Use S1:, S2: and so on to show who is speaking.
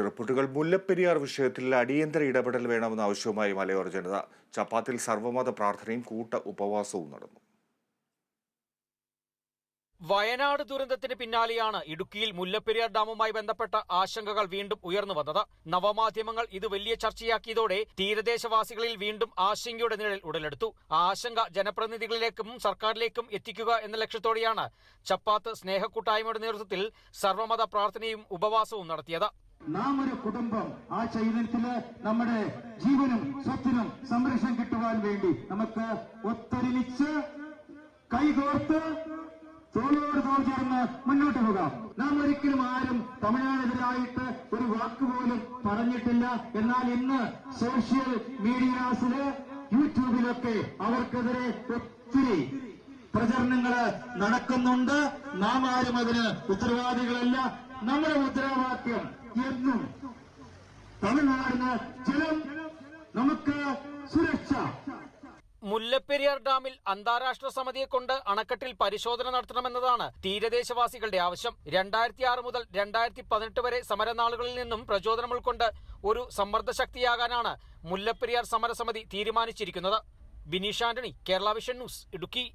S1: റിപ്പോർട്ടുകൾ മുല്ലപ്പെരിയാർ വിഷയത്തിൽ അടിയന്തര ഇടപെടൽ വേണമെന്ന ആവശ്യവുമായി മലയോര ജനത. ചപ്പാത്തിൽ സർവ്വമത പ്രാർത്ഥനയും കൂട്ട ഉപവാസവും നടന്നു.
S2: വയനാട് ദുരന്തത്തിന് പിന്നാലെയാണ് ഇടുക്കിയിൽ മുല്ലപ്പെരിയാർ ഡാമുമായി ബന്ധപ്പെട്ട ആശങ്കകൾ വീണ്ടും ഉയർന്നു വന്നത്. നവമാധ്യമങ്ങൾ ഇത് വലിയ ചർച്ചയാക്കിയതോടെ തീരദേശവാസികളിൽ വീണ്ടും ആശങ്കയുടെ നിഴൽ ഉടലെടുത്തു. ആശങ്ക ജനപ്രതിനിധികളിലേക്കും സർക്കാരിലേക്കും എത്തിക്കുക എന്ന ലക്ഷ്യത്തോടെയാണ് ചപ്പാത്ത് സ്നേഹക്കൂട്ടായ്മയുടെ നേതൃത്വത്തിൽ സർവ്വമത പ്രാർത്ഥനയും ഉപവാസവും നടത്തിയത്.
S3: നാം ഒരു കുടുംബം ആ ചൈതന്യത്തില് നമ്മുടെ ജീവനും സ്വത്തിനും സംരക്ഷണം കിട്ടുവാൻ വേണ്ടി നമുക്ക് ഒത്തൊരുമിച്ച് കൈകോർത്ത് തോളോട് തോൾ ചേർന്ന് മുന്നോട്ട് പോകാം. നാം ഒരിക്കലും ആരും തമിഴ്നാടിനെതിരായിട്ട് ഒരു വാക്കുപോലും പറഞ്ഞിട്ടില്ല. എന്നാൽ ഇന്ന് സോഷ്യൽ മീഡിയാസില് യൂട്യൂബിലൊക്കെ അവർക്കെതിരെ ഒത്തിരി പ്രചരണങ്ങള് നടക്കുന്നുണ്ട്. നാം ആരും അതിന് ഉത്തരവാദികളല്ല. നമ്മുടെ മുദ്രാവാക്യം എന്നും തമിഴ്നാടിന് ജലം, നമുക്ക് സുരക്ഷ.
S2: മുല്ലപ്പെരിയാർ ഡാമിൽ അന്താരാഷ്ട്ര സമിതിയെ കൊണ്ട് അണക്കെട്ടിൽ പരിശോധന നടത്തണമെന്നതാണ് തീരദേശവാസികളുടെ ആവശ്യം. 2006 മുതൽ 2018 വരെ സമരനാളുകളിൽ നിന്നും പ്രചോദനം ഉൾക്കൊണ്ട് ഒരു സമ്മർദ്ദ ശക്തിയാകാനാണ് മുല്ലപ്പെരിയാർ സമരസമിതി തീരുമാനിച്ചിരിക്കുന്നത്. Bineesh Antony, Kerala vision news, Idukki.